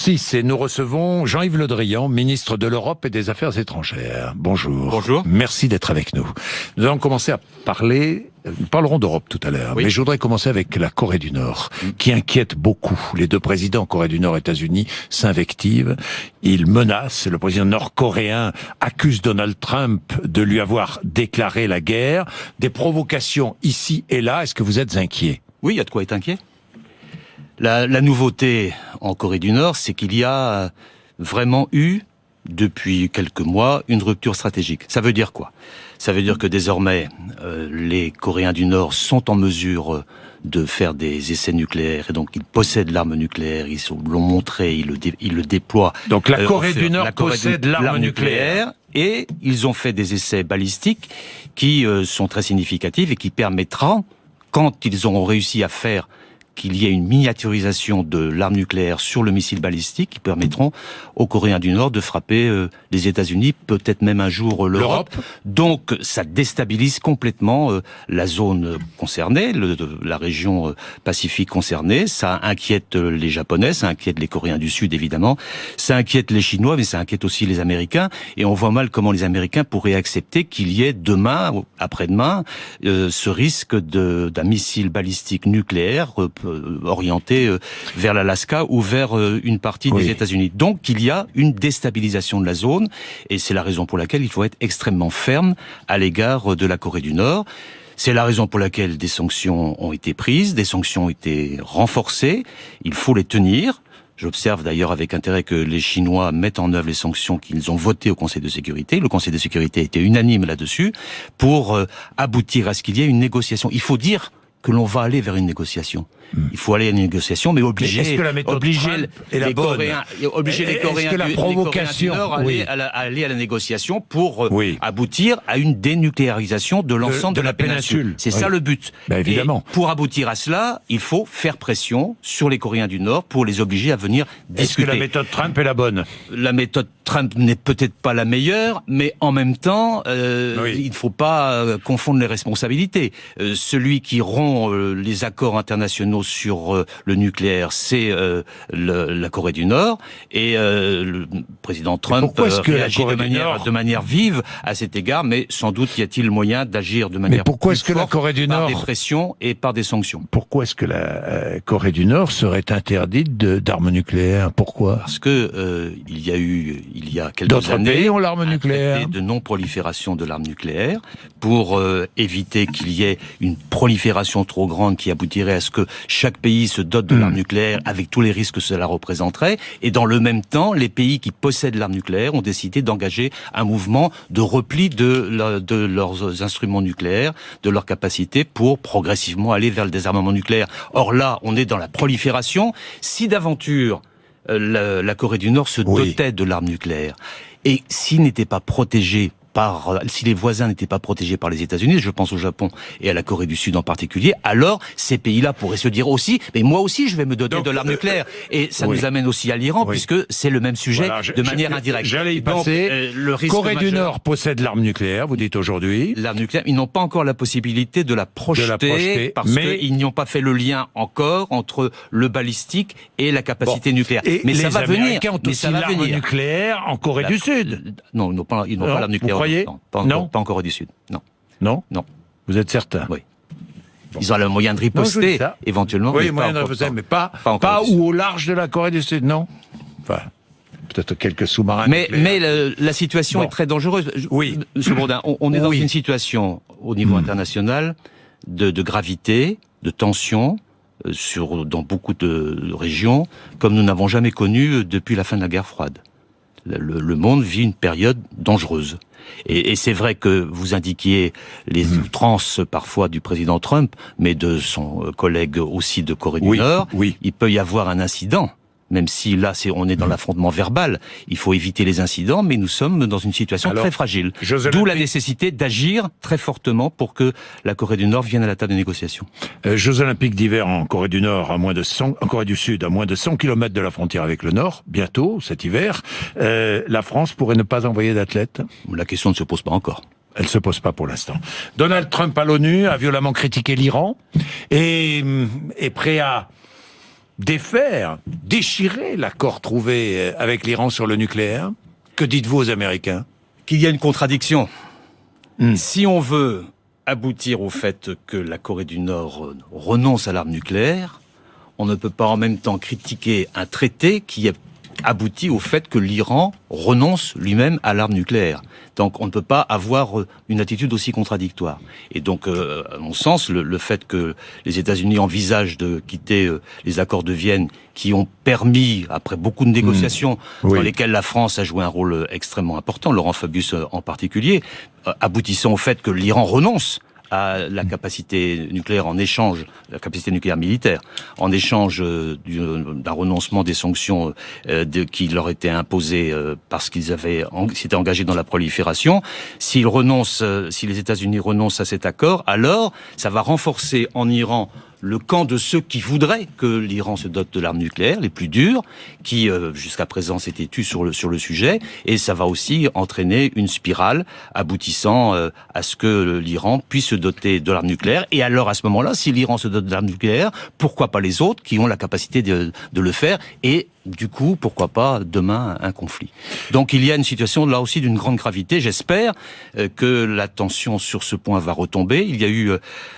6 et nous recevons Jean-Yves Le Drian, ministre de l'Europe et des Affaires étrangères. Bonjour. Bonjour. Merci d'être avec nous. Nous allons commencer à parler, nous parlerons d'Europe tout à l'heure, mais je voudrais commencer avec la Corée du Nord, qui inquiète beaucoup. Les deux présidents, Corée du Nord et États-Unis, s'invectivent. Ils menacent. Le président nord-coréen accuse Donald Trump de lui avoir déclaré la guerre. Des provocations ici et là. Est-ce que vous êtes inquiet? Oui, il y a de quoi être inquiet. La nouveauté en Corée du Nord, c'est qu'il y a vraiment eu, depuis quelques mois, une rupture stratégique. Ça veut dire quoi? Ça veut dire que désormais, les Coréens du Nord sont en mesure de faire des essais nucléaires, et donc ils possèdent l'arme nucléaire, ils l'ont montré, ils le déploient. Donc la Corée du Nord possède l'arme nucléaire. Et ils ont fait des essais balistiques qui sont très significatifs et qui permettront, quand ils auront réussi à faire qu'il y ait une miniaturisation de l'arme nucléaire sur le missile balistique, qui permettront aux Coréens du Nord de frapper les États-Unis, peut-être même un jour l'Europe. Donc ça déstabilise complètement la zone concernée, la région Pacifique concernée. Ça inquiète les Japonais, ça inquiète les Coréens du Sud évidemment, ça inquiète les Chinois, mais ça inquiète aussi les Américains. Et on voit mal comment les Américains pourraient accepter qu'il y ait demain, après-demain, ce risque d'un missile balistique nucléaire orienté vers l'Alaska ou vers une partie des États-Unis. Donc il y a une déstabilisation de la zone, et c'est la raison pour laquelle il faut être extrêmement ferme à l'égard de la Corée du Nord. C'est la raison pour laquelle des sanctions ont été prises, des sanctions ont été renforcées, il faut les tenir. J'observe d'ailleurs avec intérêt que les Chinois mettent en œuvre les sanctions qu'ils ont votées au Conseil de sécurité. Le Conseil de sécurité était unanime là-dessus pour aboutir à ce qu'il y ait une négociation. Il faut dire que l'on va aller vers une négociation. Il faut aller à une négociation, mais obliger les Coréens du Nord à aller à la négociation pour aboutir à une dénucléarisation de l'ensemble de la péninsule. C'est ça le but. Évidemment. Et pour aboutir à cela, il faut faire pression sur les Coréens du Nord pour les obliger à venir discuter. Est-ce que la méthode Trump est la bonne? La méthode Trump n'est peut-être pas la meilleure, mais en même temps, il ne faut pas confondre les responsabilités. Celui qui rompt les accords internationaux sur le nucléaire, c'est la Corée du Nord, et le président Trump réagit de manière vive à cet égard, mais sans doute y a-t-il moyen d'agir de manière plus forte par des pressions et par des sanctions. Pourquoi est-ce que la Corée du Nord serait interdite d'armes nucléaires? Pourquoi? Parce que il y a quelques années, pays ont l'arme nucléaire. De non-prolifération de l'arme nucléaire pour éviter qu'il y ait une prolifération trop grande qui aboutirait à ce que chaque pays se dote de l'arme nucléaire avec tous les risques que cela représenterait. Et dans le même temps, les pays qui possèdent l'arme nucléaire ont décidé d'engager un mouvement de repli de leurs instruments nucléaires, de leurs capacités pour progressivement aller vers le désarmement nucléaire. Or là, on est dans la prolifération. Si d'aventure la Corée du Nord se dotait de l'arme nucléaire, et s'il n'était pas protégé si les voisins n'étaient pas protégés par les États-Unis, je pense au Japon et à la Corée du Sud en particulier, alors ces pays-là pourraient se dire aussi, mais moi aussi je vais me doter de l'arme nucléaire. Et ça nous amène aussi à l'Iran, puisque c'est le même sujet de manière indirecte. J'allais y passer. Le risque Corée du Nord possède l'arme nucléaire, vous dites aujourd'hui. L'arme nucléaire, ils n'ont pas encore la possibilité de la projeter, parce qu'ils n'y ont pas fait le lien encore entre le balistique et la capacité nucléaire. Et mais les ça va Américains venir. ont aussi l'arme nucléaire en Corée du Sud. Non, ils n'ont pas l'arme nucléaire. Non, pas en Corée du Sud. Non. Non. Non. Vous êtes certain? Oui. Ils ont le moyen de riposter, éventuellement. Oui, moyen de riposter, mais pas au large de la Corée du Sud, non. Enfin, peut-être quelques sous-marins. Mais la situation est très dangereuse. Oui. Monsieur Bourdin, on est dans une situation au niveau international de gravité, de tension, dans beaucoup de régions, comme nous n'avons jamais connu depuis la fin de la guerre froide. Le monde vit une période dangereuse. Et c'est vrai que vous indiquiez les outrances parfois du président Trump, mais de son collègue aussi de Corée du Nord. Il peut y avoir un incident. Même si là, on est dans l'affrontement verbal, il faut éviter les incidents, mais nous sommes dans une situation très fragile. D'où la nécessité d'agir très fortement pour que la Corée du Nord vienne à la table de négociation. Jeux Olympiques d'hiver en Corée du Nord, en Corée du Sud, à moins de 100 km de la frontière avec le Nord, bientôt, cet hiver. La France pourrait ne pas envoyer d'athlètes? La question ne se pose pas encore. Elle ne se pose pas pour l'instant. Donald Trump à l'ONU a violemment critiqué l'Iran et est prêt à défaire, déchirer l'accord trouvé avec l'Iran sur le nucléaire? Que dites-vous aux Américains? Qu'il y a une contradiction. Si on veut aboutir au fait que la Corée du Nord renonce à l'arme nucléaire, on ne peut pas en même temps critiquer un traité qui aboutit au fait que l'Iran renonce lui-même à l'arme nucléaire. Donc on ne peut pas avoir une attitude aussi contradictoire. Et donc, à mon sens, le fait que les États-Unis envisagent de quitter les accords de Vienne, qui ont permis, après beaucoup de négociations, dans lesquelles la France a joué un rôle extrêmement important, Laurent Fabius en particulier, aboutissant au fait que l'Iran renonce à la capacité nucléaire en échange, la capacité nucléaire militaire, en échange d'un renoncement des sanctions qui leur étaient imposées parce qu'ils s'étaient engagés dans la prolifération. Si les États-Unis renoncent à cet accord, alors ça va renforcer en Iran le camp de ceux qui voudraient que l'Iran se dote de l'arme nucléaire, les plus durs, qui jusqu'à présent s'étaient tus sur le sujet, et ça va aussi entraîner une spirale aboutissant à ce que l'Iran puisse se doter de l'arme nucléaire. Et alors à ce moment-là, si l'Iran se dote de l'arme nucléaire, pourquoi pas les autres qui ont la capacité de le faire, et du coup, pourquoi pas demain un conflit. Donc il y a une situation là aussi d'une grande gravité. J'espère que la tension sur ce point va retomber. Il y a eu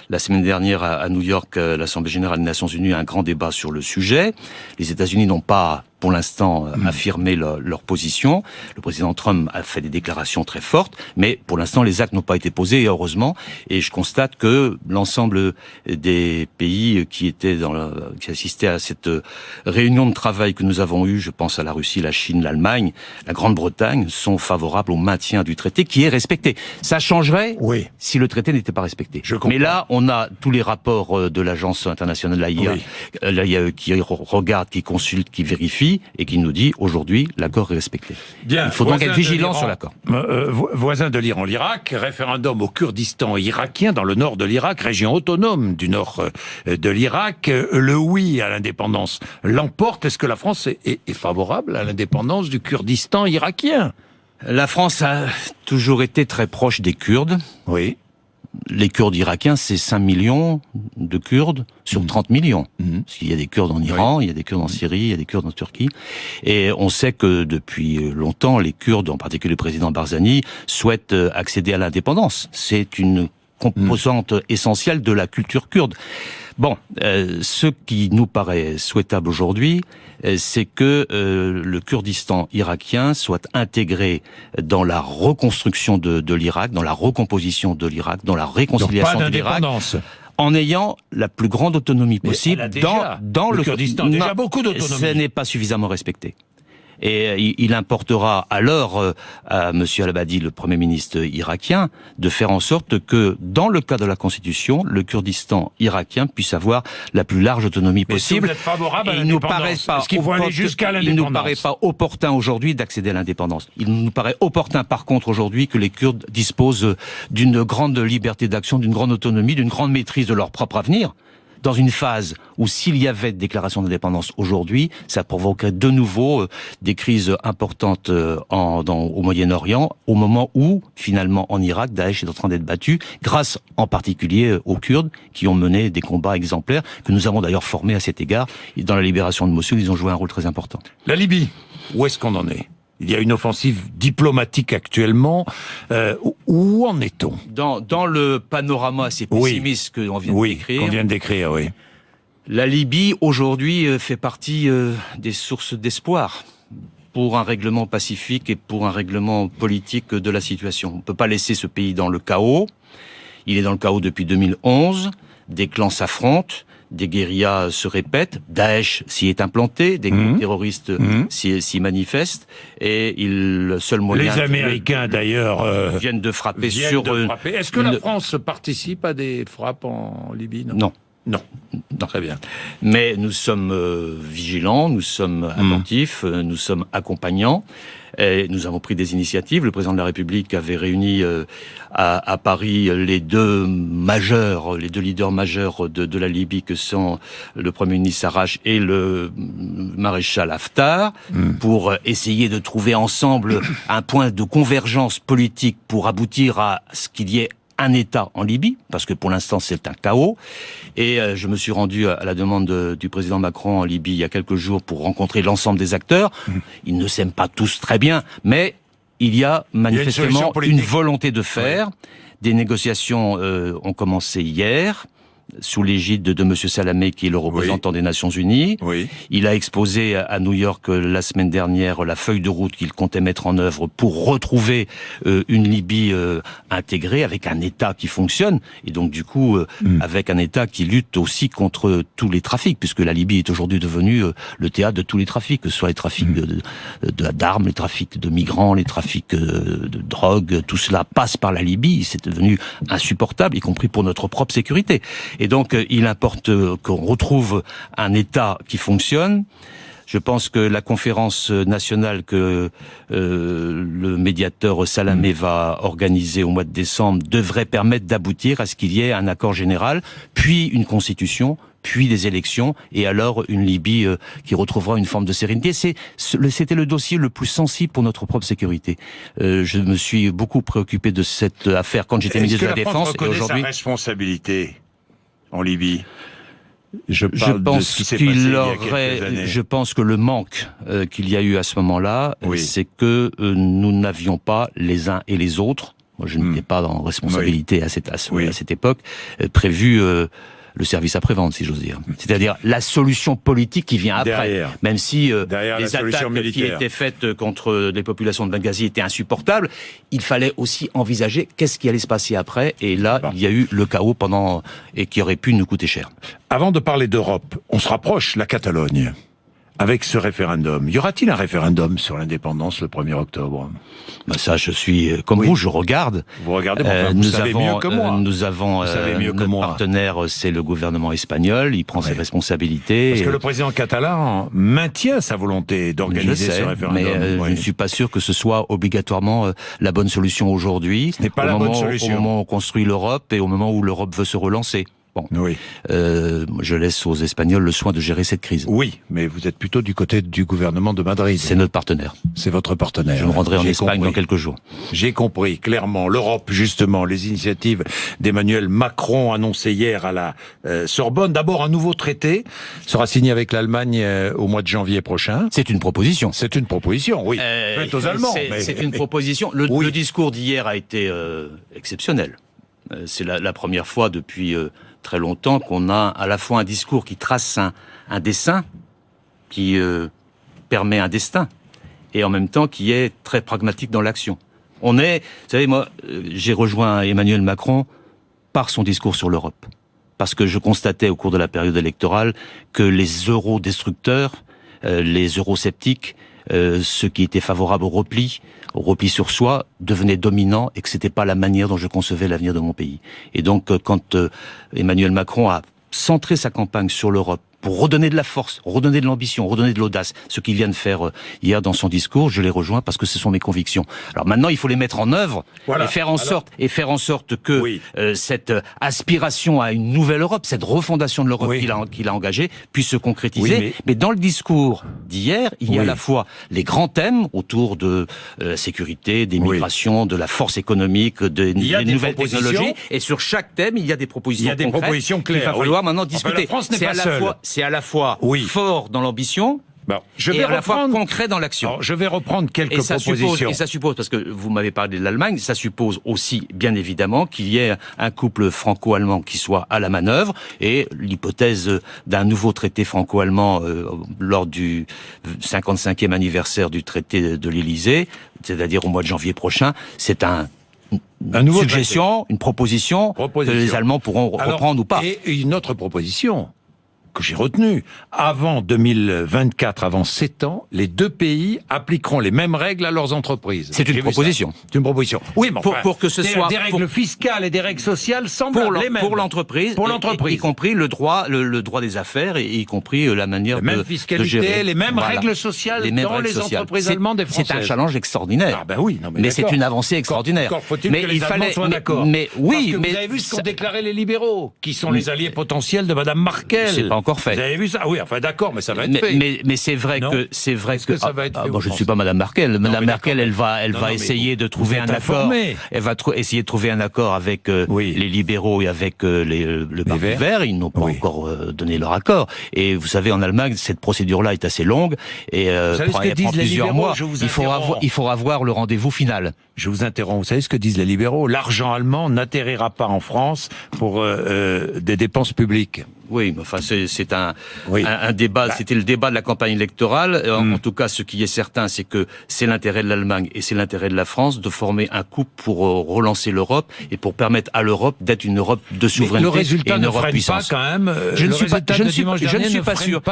la semaine dernière à New York, l'Assemblée générale des Nations unies, un grand débat sur le sujet. Les États-Unis n'ont pas pour l'instant affirmé leur position. Le président Trump a fait des déclarations très fortes, mais pour l'instant les actes n'ont pas été posés, et heureusement. Et je constate que l'ensemble des pays qui assistaient à cette réunion de travail que nous avons eue, je pense à la Russie, la Chine, l'Allemagne, la Grande-Bretagne, sont favorables au maintien du traité qui est respecté. Ça changerait si le traité n'était pas respecté. Mais là, on a tous les rapports de l'agence internationale, l'AIE, qui regarde, qui consulte, qui vérifie, et qui nous dit aujourd'hui l'accord est respecté. Bien, il faut donc être vigilant sur l'accord. Voisin de l'Iran, l'Irak, référendum au Kurdistan irakien dans le nord de l'Irak, région autonome du nord de l'Irak. Le oui à l'indépendance l'emporte. Est-ce que la France est favorable à l'indépendance du Kurdistan irakien? La France a toujours été très proche des Kurdes. Oui. Les Kurdes irakiens, c'est 5 millions de Kurdes sur 30 millions. Parce qu'il y a des Kurdes en Iran, il y a des Kurdes en Syrie, il y a des Kurdes en Turquie. Et on sait que depuis longtemps, les Kurdes, en particulier le président Barzani, souhaitent accéder à l'indépendance. C'est une composante essentielle de la culture kurde. Bon, ce qui nous paraît souhaitable aujourd'hui, c'est que le Kurdistan irakien soit intégré dans la reconstruction de l'Irak, dans la recomposition de l'Irak, dans la réconciliation de l'Irak, en ayant la plus grande autonomie possible dans le Kurdistan. Déjà beaucoup d'autonomie. Ce n'est pas suffisamment respecté. Et il importera alors à M. Al-Abadi, le Premier ministre irakien, de faire en sorte que, dans le cadre de la Constitution, le Kurdistan irakien puisse avoir la plus large autonomie possible. Mais si vous êtes favorable à l'indépendance, est-ce qu'il faut aller jusqu'à l'indépendance? Il ne nous paraît pas opportun aujourd'hui d'accéder à l'indépendance. Il nous paraît opportun, par contre, aujourd'hui, que les Kurdes disposent d'une grande liberté d'action, d'une grande autonomie, d'une grande maîtrise de leur propre avenir. Dans une phase où s'il y avait déclaration d'indépendance aujourd'hui, ça provoquerait de nouveau des crises importantes au Moyen-Orient, au moment où, finalement, en Irak, Daesh est en train d'être battu, grâce en particulier aux Kurdes, qui ont mené des combats exemplaires, que nous avons d'ailleurs formés à cet égard. Et dans la libération de Mossoul, ils ont joué un rôle très important. La Libye, où est-ce qu'on en est? Il y a une offensive diplomatique actuellement. Où en est-on? Dans le panorama assez pessimiste que l'on vient de décrire. Qu'on vient de décrire, oui. La Libye, aujourd'hui, fait partie des sources d'espoir pour un règlement pacifique et pour un règlement politique de la situation. On ne peut pas laisser ce pays dans le chaos. Il est dans le chaos depuis 2011. Des clans s'affrontent. Des guérillas se répètent, Daesh s'y est implanté, des groupes terroristes s'y manifestent, et le seul moyen... Les Américains, d'ailleurs... viennent de frapper Est-ce que la France participe à des frappes en Libye? Non. Non. Très bien. Mais nous sommes vigilants, nous sommes attentifs, nous sommes accompagnants. Et nous avons pris des initiatives. Le président de la République avait réuni à Paris les deux leaders majeurs de la Libye, que sont le Premier ministre Sarraj et le maréchal Haftar, pour essayer de trouver ensemble un point de convergence politique pour aboutir à ce qu'il y ait un État en Libye, parce que pour l'instant c'est un chaos. Et je me suis rendu à la demande du président Macron en Libye il y a quelques jours pour rencontrer l'ensemble des acteurs. Ils ne s'aiment pas tous très bien, mais il y a manifestement une volonté de faire. Des négociations ont commencé hier, sous l'égide de M. Salamé, qui est le représentant des Nations Unies. Oui. Il a exposé à New York la semaine dernière la feuille de route qu'il comptait mettre en œuvre pour retrouver une Libye intégrée, avec un État qui fonctionne, et donc du coup avec un État qui lutte aussi contre tous les trafics, puisque la Libye est aujourd'hui devenue le théâtre de tous les trafics, que ce soit les trafics d'armes, les trafics de migrants, les trafics de drogue, tout cela passe par la Libye. C'est devenu insupportable, y compris pour notre propre sécurité. Et donc, il importe qu'on retrouve un État qui fonctionne. Je pense que la conférence nationale que le médiateur Salamé va organiser au mois de décembre devrait permettre d'aboutir à ce qu'il y ait un accord général, puis une constitution, puis des élections, et alors une Libye qui retrouvera une forme de sérénité. C'était le dossier le plus sensible pour notre propre sécurité. Je me suis beaucoup préoccupé de cette affaire quand j'étais ministre de la Défense. Et aujourd'hui, sa responsabilité en Libye. Je pense que le manque qu'il y a eu à ce moment-là, c'est que nous n'avions pas les uns et les autres, moi je n'étais pas en responsabilité à cette époque, prévu le service après-vente, si j'ose dire. C'est-à-dire la solution politique qui vient après. Même si les attaques qui étaient faites contre les populations de Benghazi étaient insupportables, il fallait aussi envisager qu'est-ce qui allait se passer après. Et là, il y a eu le chaos et qui aurait pu nous coûter cher. Avant de parler d'Europe, on se rapproche, la Catalogne. Avec ce référendum, y aura-t-il un référendum sur l'indépendance le 1er octobre ? Ça, je suis comme vous, je regarde. Vous regardez, vous savez mieux que moi. Nous avons notre partenaire, c'est le gouvernement espagnol. Il prend ses responsabilités. Parce que le président catalan maintient sa volonté d'organiser ce référendum. Mais je ne suis pas sûr que ce soit obligatoirement la bonne solution aujourd'hui. Ce n'est pas la bonne solution. Au moment où on construit l'Europe et au moment où l'Europe veut se relancer. Je laisse aux Espagnols le soin de gérer cette crise. Oui, mais vous êtes plutôt du côté du gouvernement de Madrid. C'est notre partenaire. C'est votre partenaire. Je me rendrai en Espagne dans quelques jours. J'ai compris, clairement. L'Europe, justement, les initiatives d'Emmanuel Macron annoncées hier à la Sorbonne. D'abord, un nouveau traité sera signé avec l'Allemagne au mois de janvier prochain. C'est une proposition. C'est une proposition, oui. Aux Allemands. C'est une proposition. Le discours d'hier a été exceptionnel. C'est la première fois depuis très longtemps qu'on a à la fois un discours qui trace un dessin, qui permet un destin, et en même temps qui est très pragmatique dans l'action. Vous savez, moi, j'ai rejoint Emmanuel Macron par son discours sur l'Europe. Parce que je constatais au cours de la période électorale que les eurodestructeurs, les eurosceptiques, ceux qui étaient favorables au repli sur soi, devenaient dominants, et que c'était pas la manière dont je concevais l'avenir de mon pays. Et donc, quand Emmanuel Macron a centré sa campagne sur l'Europe, pour redonner de la force, redonner de l'ambition, redonner de l'audace, ce qu'il vient de faire hier dans son discours, je les rejoins parce que ce sont mes convictions. Alors maintenant, il faut les mettre en œuvre et faire en sorte que cette aspiration à une nouvelle Europe, cette refondation de l'Europe qu'il a engagée, puisse se concrétiser. Mais dans le discours d'hier, il y a à la fois les grands thèmes autour de la sécurité, des migrations, de la force économique, des nouvelles technologies, et sur chaque thème, il y a des propositions concrètes. Il y a des propositions claires. Il va falloir maintenant discuter. La France n'est pas seule. C'est à la fois fort dans l'ambition et à la fois concret dans l'action. Je vais reprendre quelques propositions. Et ça suppose, parce que vous m'avez parlé de l'Allemagne, ça suppose aussi, bien évidemment, qu'il y ait un couple franco-allemand qui soit à la manœuvre, et l'hypothèse d'un nouveau traité franco-allemand lors du 55e anniversaire du traité de l'Élysée, c'est-à-dire au mois de janvier prochain, c'est une suggestion, une proposition que les Allemands pourront reprendre ou pas. Et une autre proposition que j'ai retenue. Avant 2024, avant 7 ans, les deux pays appliqueront les mêmes règles à leurs entreprises. C'est une proposition. C'est une proposition. Oui, mais pour que ce soit des règles fiscales et des règles sociales semblables les mêmes. Pour l'entreprise, y compris le droit des affaires, et y compris la manière de gérer. Les mêmes règles sociales dans les entreprises allemandes et françaises. C'est un challenge extraordinaire. Mais c'est une avancée extraordinaire. Encore faut-il que les Allemands soient d'accord. Mais oui, vous avez vu ce qu'ont déclaré les libéraux, qui sont les alliés potentiels de Madame Merkel. C'est pas encore fait. Vous avez vu ça? Oui, enfin d'accord, mais ça va être fait. Mais c'est vrai non. que c'est vrai que ça va être fait, je ne suis pas Madame Merkel. Madame Merkel, elle va essayer de trouver un accord. Elle va essayer de trouver un accord avec les libéraux et avec le Parti vert. Ils n'ont pas encore donné leur accord. Et vous savez, en Allemagne, cette procédure-là est assez longue et elle prend plusieurs mois. Il faudra voir le rendez-vous final. Je vous interromps. Vous savez ce que disent les libéraux? L'argent allemand n'atterrira pas en France pour des dépenses publiques. Oui, mais enfin c'est un débat. C'était le débat de la campagne électorale. En tout cas, ce qui est certain, c'est que c'est l'intérêt de l'Allemagne et c'est l'intérêt de la France de former un couple pour relancer l'Europe et pour permettre à l'Europe d'être une Europe de souveraineté le résultat et une Europe puissance. Pas quand même. Je ne suis pas sûr.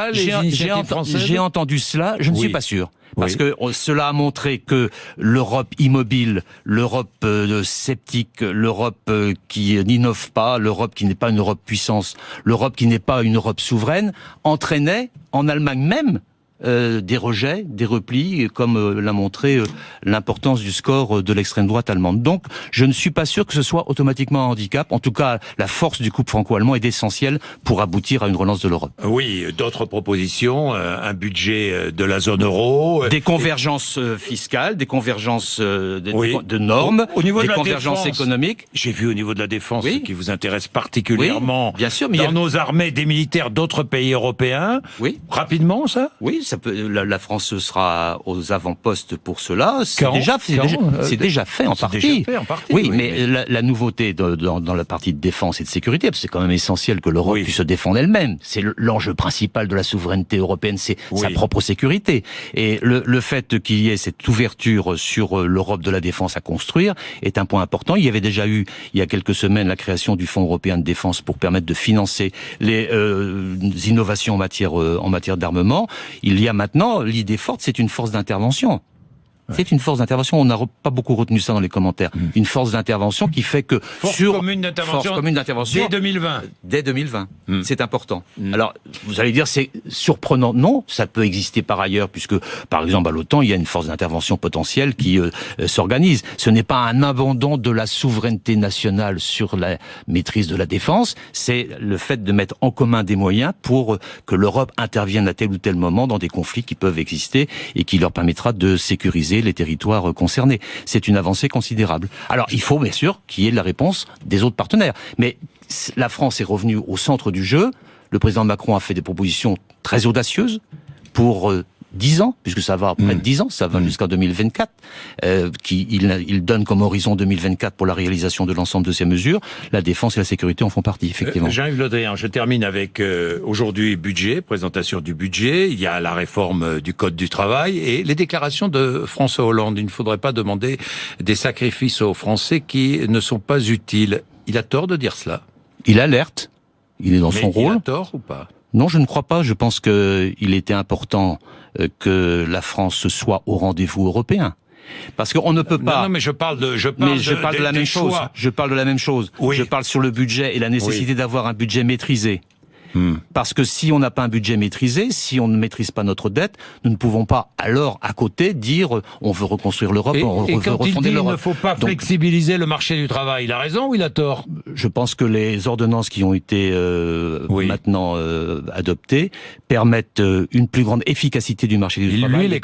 J'ai entendu cela. Je ne suis pas sûr. Parce que cela a montré que l'Europe immobile, l'Europe sceptique, l'Europe qui n'innove pas, l'Europe qui n'est pas une Europe puissance, l'Europe qui n'est pas une Europe souveraine, entraînait en Allemagne même des rejets, des replis, comme l'a montré l'importance du score de l'extrême droite allemande. Donc, je ne suis pas sûr que ce soit automatiquement un handicap. En tout cas, la force du couple franco-allemand est essentielle pour aboutir à une relance de l'Europe. Oui, d'autres propositions, un budget de la zone euro... Des convergences fiscales, des convergences de normes, au niveau des de convergences économique. J'ai vu au niveau de la défense, ce qui vous intéresse particulièrement, bien sûr, mais dans nos armées, des militaires d'autres pays européens. Oui. Rapidement, ça? Oui, la France sera aux avant-postes pour cela. C'est déjà fait en partie. Oui, mais la nouveauté dans la partie de défense et de sécurité, parce que c'est quand même essentiel que l'Europe puisse se défendre elle-même. C'est l'enjeu principal de la souveraineté européenne, c'est sa propre sécurité. Et le fait qu'il y ait cette ouverture sur l'Europe de la défense à construire est un point important. Il y avait déjà eu, il y a quelques semaines, la création du Fonds européen de défense pour permettre de financer les innovations en matière d'armement. Il y a maintenant, l'idée forte, c'est une force d'intervention. C'est une force d'intervention. On n'a pas beaucoup retenu ça dans les commentaires. Une force d'intervention qui fait que force commune d'intervention dès 2020. Dès 2020. C'est important. Alors, vous allez dire, c'est surprenant. Non, ça peut exister par ailleurs, puisque, par exemple, à l'OTAN, il y a une force d'intervention potentielle qui s'organise. Ce n'est pas un abandon de la souveraineté nationale sur la maîtrise de la défense. C'est le fait de mettre en commun des moyens pour que l'Europe intervienne à tel ou tel moment dans des conflits qui peuvent exister et qui leur permettra de sécuriser les territoires concernés. C'est une avancée considérable. Alors, il faut bien sûr qu'il y ait de la réponse des autres partenaires. Mais la France est revenue au centre du jeu. Le président Macron a fait des propositions très audacieuses pour 10 ans, puisque ça va près de 10 ans, ça va jusqu'à 2024, il donne comme horizon 2024 pour la réalisation de l'ensemble de ces mesures. La défense et la sécurité en font partie, effectivement. Jean-Yves Le Drian, je termine avec aujourd'hui budget, présentation du budget, il y a la réforme du Code du travail et les déclarations de François Hollande. Il ne faudrait pas demander des sacrifices aux Français qui ne sont pas utiles. Il a tort de dire cela. Il alerte, il est dans son rôle. Il a tort ou pas ? Non, je ne crois pas. Je pense qu'il était important que la France soit au rendez-vous européen. Parce qu'on ne peut pas. Non, mais je parle de la même chose. Je parle de la même chose. Je parle sur le budget et la nécessité d'avoir un budget maîtrisé. Parce que si on n'a pas un budget maîtrisé, si on ne maîtrise pas notre dette, nous ne pouvons pas alors à côté dire on veut reconstruire l'Europe, on veut refonder l'Europe. Il ne faut pas flexibiliser le marché du travail. Il a raison ou il a tort ? Je pense que les ordonnances qui ont été maintenant adoptées permettent une plus grande efficacité du marché du travail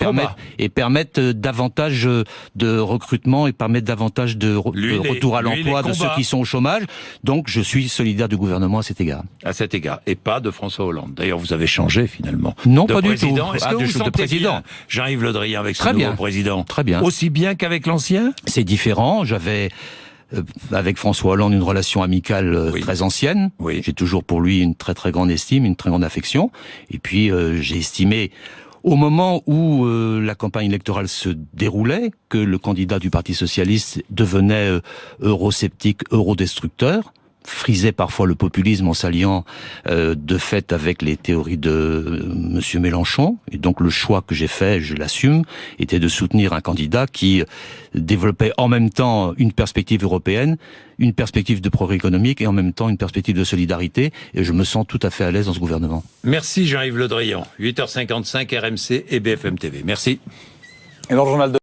et permettent davantage de recrutement et permettent davantage de retour à l'emploi de ceux qui sont au chômage. Donc je suis solidaire du gouvernement à cet égard. À cet égard. Et pas de François Hollande. D'ailleurs, vous avez changé finalement. Non, pas du tout. Est-ce que vous sentez bien, Jean-Yves Le Drian, avec ce nouveau président ? Très bien. Aussi bien qu'avec l'ancien ? C'est différent. J'avais avec François Hollande une relation amicale très ancienne. J'ai toujours pour lui une très très grande estime, une très grande affection. Et puis j'ai estimé au moment où la campagne électorale se déroulait que le candidat du Parti socialiste devenait eurosceptique, eurodestructeur, frisait parfois le populisme en s'alliant de fait avec les théories de Monsieur Mélenchon. Et donc le choix que j'ai fait, je l'assume, était de soutenir un candidat qui développait en même temps une perspective européenne, une perspective de progrès économique et en même temps une perspective de solidarité. Et je me sens tout à fait à l'aise dans ce gouvernement. Merci Jean-Yves Le Drian. 8h55 RMC et BFM TV. Merci. Et dans le journal de